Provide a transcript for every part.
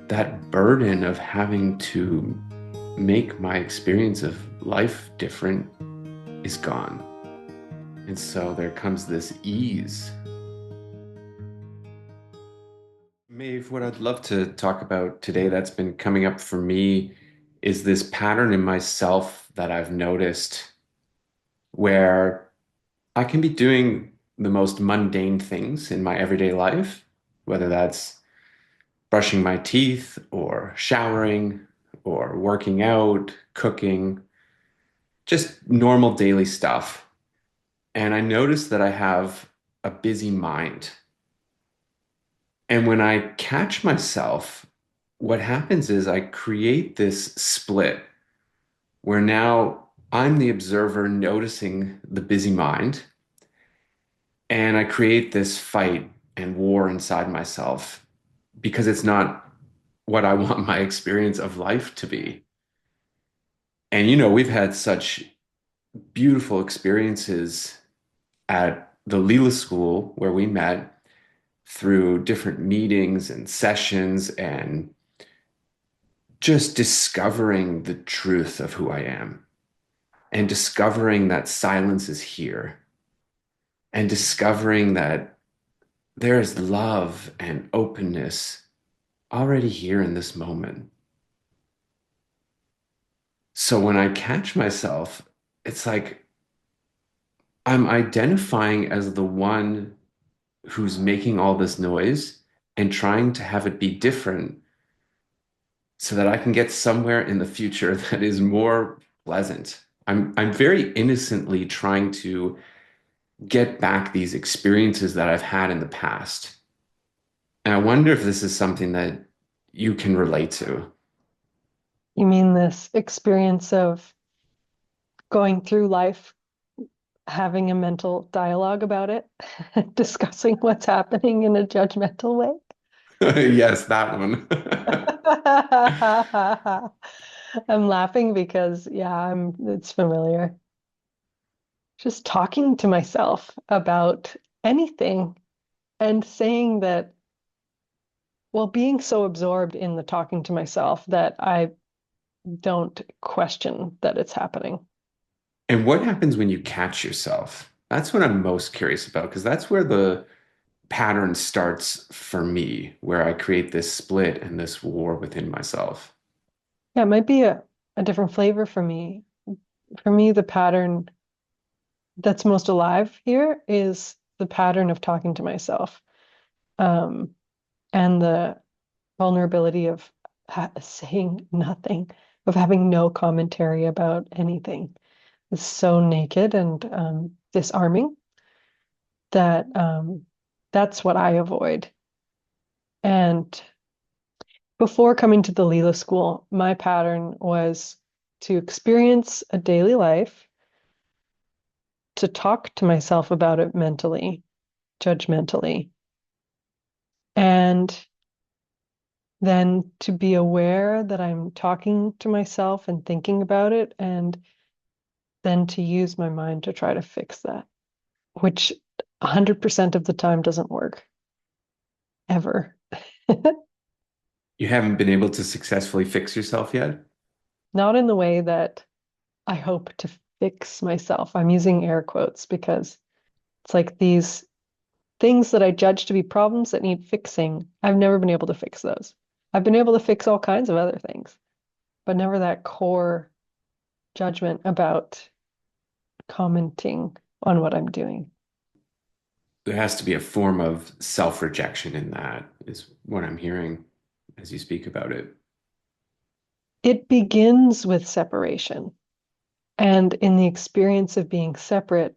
that burden of having to make my experience of life different is gone. And so there comes this ease. Maeve, what I'd love to talk about today that's been coming up for me is this pattern in myself that I've noticed where I can be doing the most mundane things in my everyday life, whether that's brushing my teeth or showering or working out, cooking, just normal daily stuff. And I notice that I have a busy mind. And when I catch myself, what happens is I create this split where now I'm the observer noticing the busy mind, and I create this fight and war inside myself because it's not what I want my experience of life to be. And we've had such beautiful experiences at the Lila School where we met through different meetings and sessions and just discovering the truth of who I am and discovering that silence is here and discovering that there is love and openness already here in this moment. So when I catch myself, it's like I'm identifying as the one who's making all this noise and trying to have it be different so that I can get somewhere in the future that is more pleasant. I'm very innocently trying to get back these experiences that I've had in the past. And I wonder if this is something that you can relate to. You mean this experience of going through life, having a mental dialogue about it, discussing what's happening in a judgmental way? Yes, that one. I'm laughing because, yeah, it's familiar. Just talking to myself about anything and saying that, well, being so absorbed in the talking to myself that I don't question that it's happening. And what happens when you catch yourself? That's what I'm most curious about because that's where the pattern starts for me, where I create this split and this war within myself. Yeah, it might be a different flavor for me. For me, the pattern that's most alive here is the pattern of talking to myself, um, and the vulnerability of saying nothing, of having no commentary about anything. It's so naked and disarming that that's what I avoid. And before coming to the Leela School, my pattern was to experience a daily life, to talk to myself about it mentally, judgmentally, and then to be aware that I'm talking to myself and thinking about it, and then to use my mind to try to fix that, which 100% of the time doesn't work ever. You haven't been able to successfully fix yourself yet? Not in the way that I hope to fix myself. I'm using air quotes because it's like these things that I judge to be problems that need fixing. I've never been able to fix those. I've been able to fix all kinds of other things, but never that core judgment about commenting on what I'm doing. There has to be a form of self-rejection in that, is what I'm hearing as you speak about it. It begins with separation. And in the experience of being separate,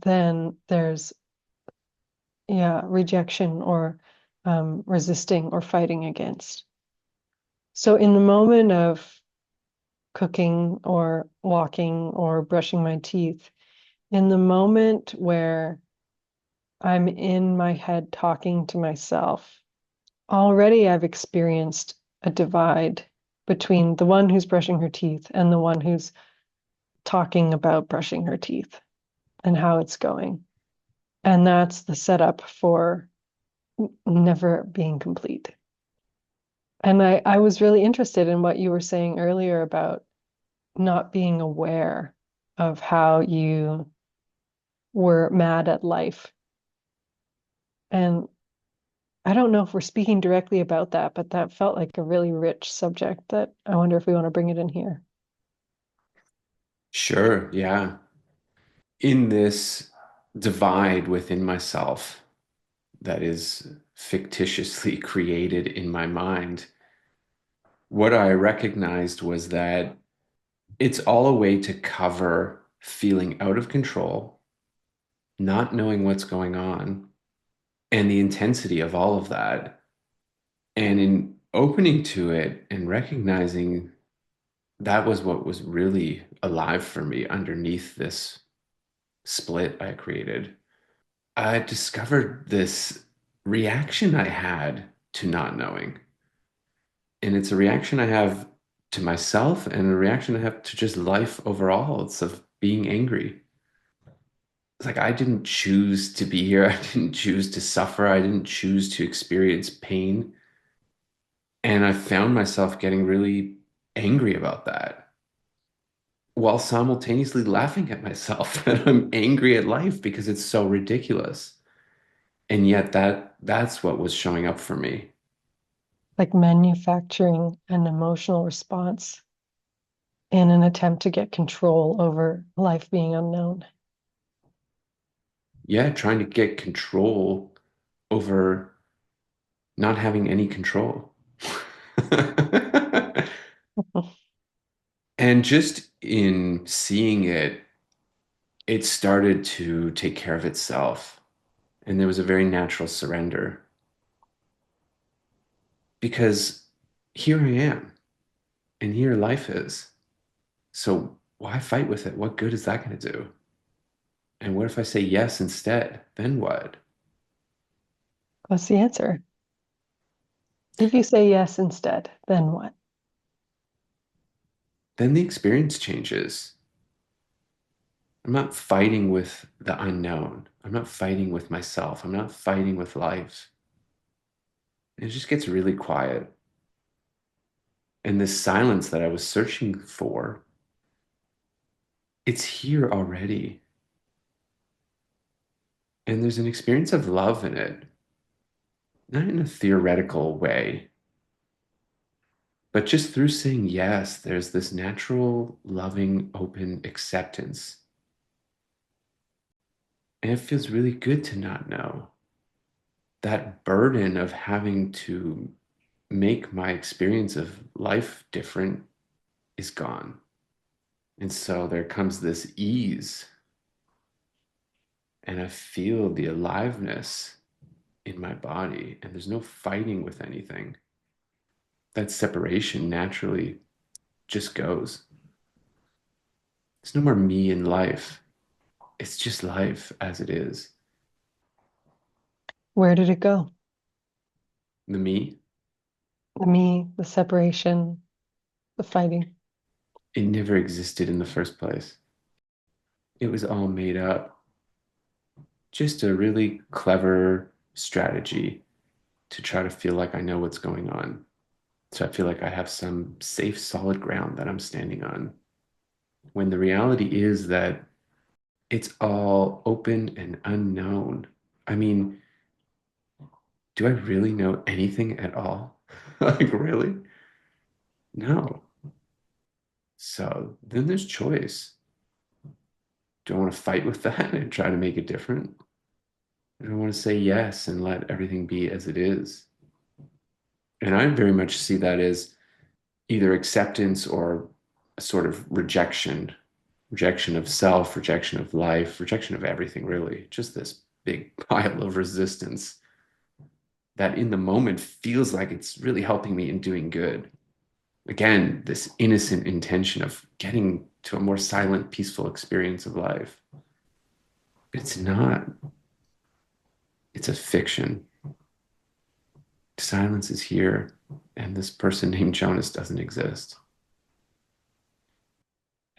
then there's, yeah, rejection or resisting or fighting against. So in the moment of cooking or walking or brushing my teeth, in the moment where I'm in my head talking to myself, already I've experienced a divide between the one who's brushing her teeth and the one who's talking about brushing her teeth and how it's going. And that's the setup for never being complete. And I was really interested in what you were saying earlier about not being aware of how you were mad at life. And I don't know if we're speaking directly about that, but that felt like a really rich subject that I wonder if we want to bring it in here. Sure, yeah. In this divide within myself that is fictitiously created in my mind, what I recognized was that it's all a way to cover feeling out of control, not knowing what's going on, and the intensity of all of that. And in opening to it and recognizing that was what was really alive for me underneath this split I created, I discovered this reaction I had to not knowing. And it's a reaction I have to myself and a reaction I have to just life overall. It's of being angry. It's like I didn't choose to be here. I didn't choose to suffer. I didn't choose to experience pain. And I found myself getting really angry about that while simultaneously laughing at myself that I'm angry at life because it's so ridiculous. And yet that's what was showing up for me. Like manufacturing an emotional response in an attempt to get control over life being unknown. Yeah, trying to get control over not having any control. And just in seeing it, it started to take care of itself. And there was a very natural surrender because here I am and here life is. So why fight with it? What good is that going to do? And what if I say yes instead? Then what? What's the answer? If you say yes instead, then what? Then the experience changes. I'm not fighting with the unknown. I'm not fighting with myself. I'm not fighting with life. It just gets really quiet. And this silence that I was searching for, it's here already. And there's an experience of love in it, not in a theoretical way, but just through saying yes, there's this natural, loving, open acceptance. And it feels really good to not know. That burden of having to make my experience of life different is gone. And so there comes this ease, and I feel the aliveness in my body, and there's no fighting with anything. That separation naturally just goes. There's no more me in life. It's just life as it is. Where did it go? The me, The me, the separation, the fighting. it never existed in the first place. It was all made up. Just a really clever strategy to try to feel like I know what's going on. So I feel like I have some safe, solid ground that I'm standing on. When the reality is that it's all open and unknown. I mean, do I really know anything at all? Like, really? No. So then there's choice. Do I want to fight with that and try to make it different? Or do I want to say yes and let everything be as it is? And I very much see that as either acceptance or a sort of rejection of self, rejection of life, rejection of everything, really. Just this big pile of resistance that in the moment feels like it's really helping me in doing good. Again, this innocent intention of getting to a more silent, peaceful experience of life. It's not, it's a fiction. Silence is here, and this person named Jonas doesn't exist.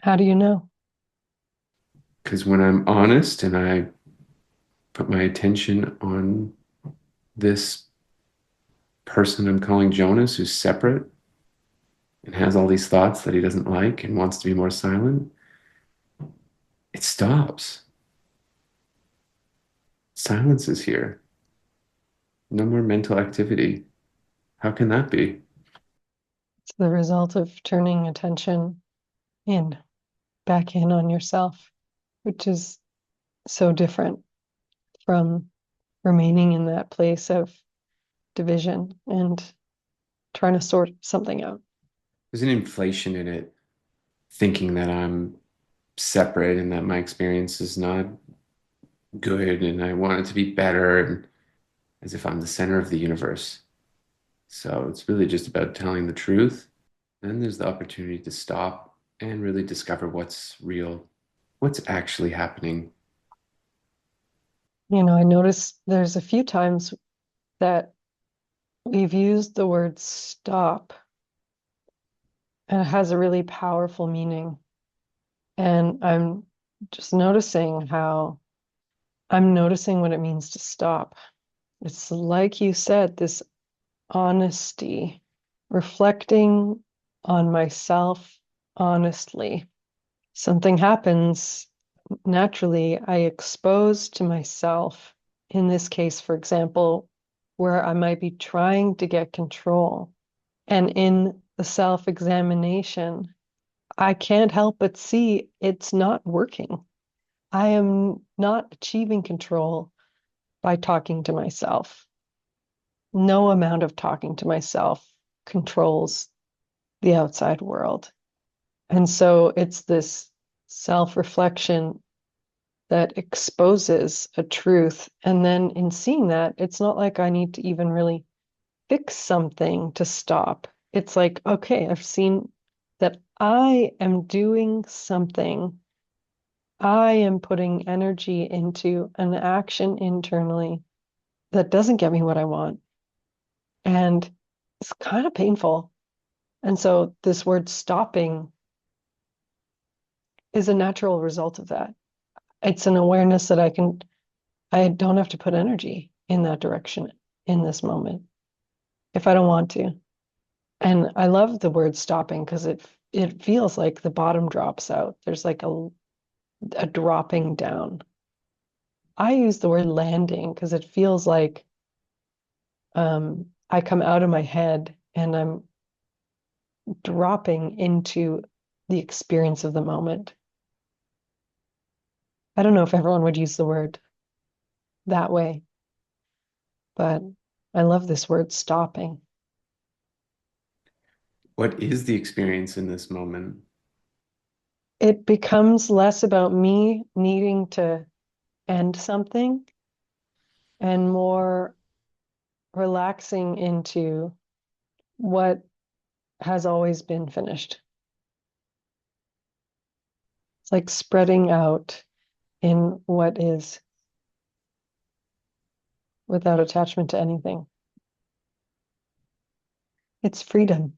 How do you know? Because when I'm honest and I put my attention on this person I'm calling Jonas, who's separate and has all these thoughts that he doesn't like and wants to be more silent, it stops. Silence is here. No more mental activity. How can that be? It's the result of turning attention in, back in on yourself, which is so different from remaining in that place of division and trying to sort something out. There's an inflation in it, thinking that I'm separate and that my experience is not good and I want it to be better, and as if I'm the center of the universe. So it's really just about telling the truth. Then there's the opportunity to stop and really discover what's real, what's actually happening. I noticed there's a few times that we've used the word stop, and it has a really powerful meaning. And I'm just noticing how I'm noticing what it means to stop. It's like you said, this honesty, reflecting on myself honestly. Something happens naturally. I expose to myself, in this case, for example, where I might be trying to get control. And in the self-examination, I can't help but see it's not working. I am not achieving control by talking to myself. No amount of talking to myself controls the outside world. And so it's this self-reflection that exposes a truth. And then in seeing that, it's not like I need to even really fix something to stop. It's like, okay, I've seen that I am doing something. I am putting energy into an action internally that doesn't get me what I want. And it's kind of painful. And so this word stopping is a natural result of that. It's an awareness that I don't have to put energy in that direction in this moment if I don't want to. And I love the word stopping because it feels like the bottom drops out. There's like a dropping down. I use the word landing because it feels like I come out of my head and I'm dropping into the experience of the moment. I don't know if everyone would use the word that way, but I love this word stopping. What is the experience in this moment? It becomes less about me needing to end something and more relaxing into what has always been finished. It's like spreading out in what is without attachment to anything. It's freedom.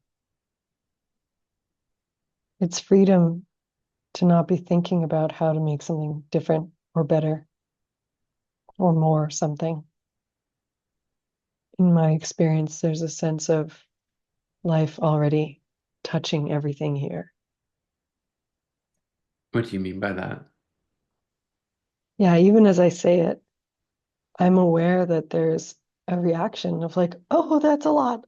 It's freedom to not be thinking about how to make something different or better or more something. In my experience, there's a sense of life already touching everything here. What do you mean by that? Yeah, even as I say it, I'm aware that there's a reaction of like, oh, that's a lot.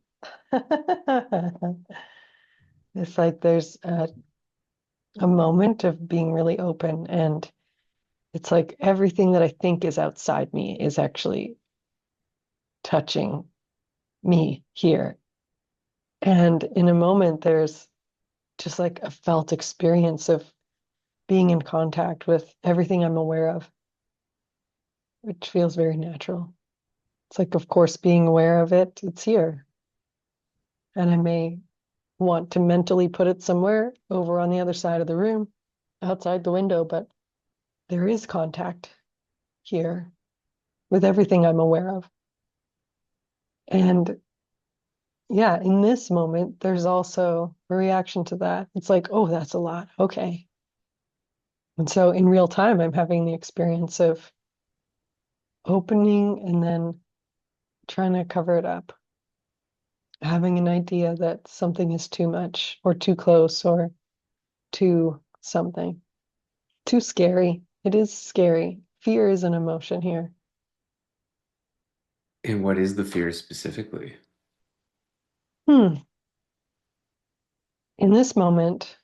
It's like there's a moment of being really open, and it's like everything that I think is outside me is actually touching me here. And in a moment, there's just like a felt experience of being in contact with everything I'm aware of, which feels very natural. It's like, of course, being aware of it, it's here. And I may want to mentally put it somewhere over on the other side of the room, outside the window, but there is contact here with everything I'm aware of. And yeah, in this moment, there's also a reaction to that. It's like, oh, that's a lot. Okay. And so in real time, I'm having the experience of opening and then trying to cover it up, having an idea that something is too much or too close or too something, too scary. It is scary. Fear is an emotion here. And what is the fear specifically? Hmm. In this moment,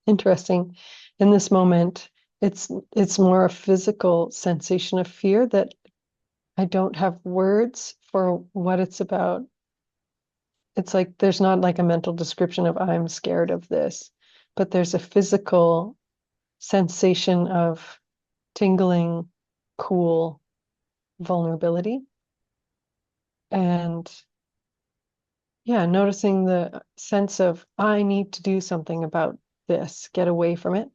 interesting. In this moment, it's more a physical sensation of fear that I don't have words for what it's about. It's like there's not like a mental description of I'm scared of this, but there's a physical sensation of tingling, cool vulnerability. And yeah, noticing the sense of I need to do something about this, get away from it.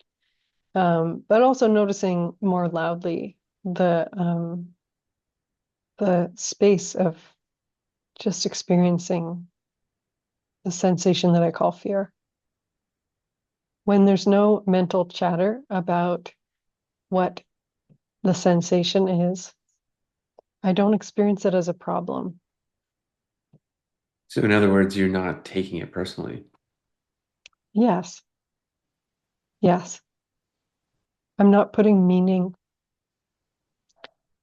But also noticing more loudly the space of just experiencing the sensation that I call fear. When there's no mental chatter about what the sensation is, I don't experience it as a problem. So, in other words, you're not taking it personally. Yes, yes. I'm not putting meaning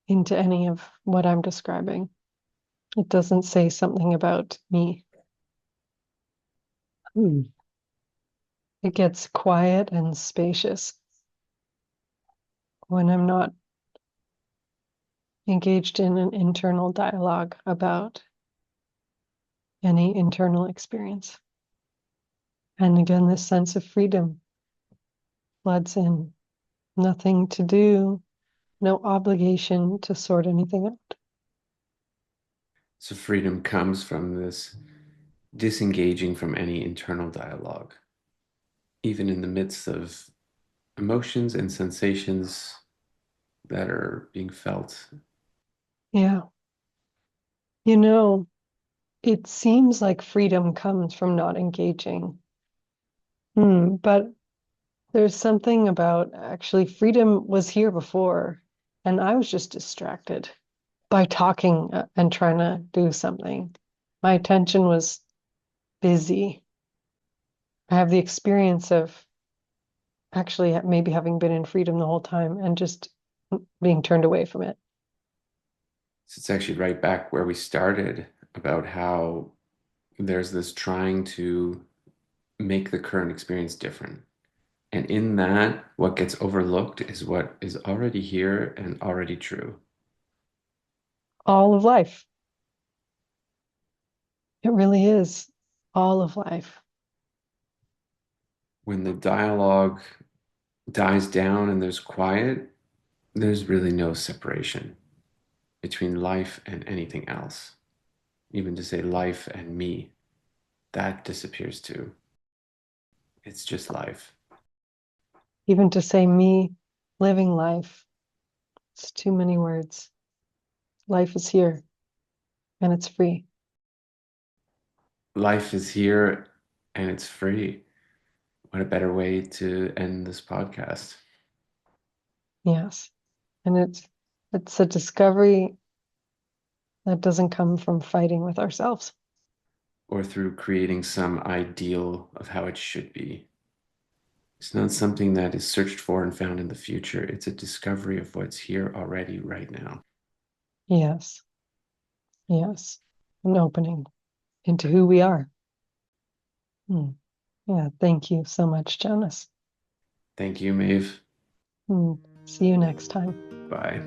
into any of what I'm describing. It doesn't say something about me. Hmm. It gets quiet and spacious when I'm not engaged in an internal dialogue about any internal experience. And again, this sense of freedom floods in. Nothing to do, no obligation to sort anything out. So, freedom comes from this disengaging from any internal dialogue, even in the midst of emotions and sensations that are being felt. Yeah. You know, it seems like freedom comes from not engaging. But there's something about actually freedom was here before, and I was just distracted by talking and trying to do something. My attention was busy. I have the experience of actually maybe having been in freedom the whole time and just being turned away from it. So, it's actually right back where we started about how there's this trying to make the current experience different. And in that, what gets overlooked is what is already here and already true. All of life. It really is all of life. When the dialogue dies down and there's quiet, there's really no separation between life and anything else. Even to say life and me, that disappears too. It's just life. Even to say me living life, it's too many words. Life is here and it's free. Life is here and it's free. What a better way to end this podcast. Yes. And it's a discovery that doesn't come from fighting with ourselves. Or through creating some ideal of how it should be. It's not something that is searched for and found in the future. It's a discovery of what's here already right now. Yes. Yes. An opening into who we are. Hmm. Yeah. Thank you so much, Jonas. Thank you, Maeve. See you next time. Bye.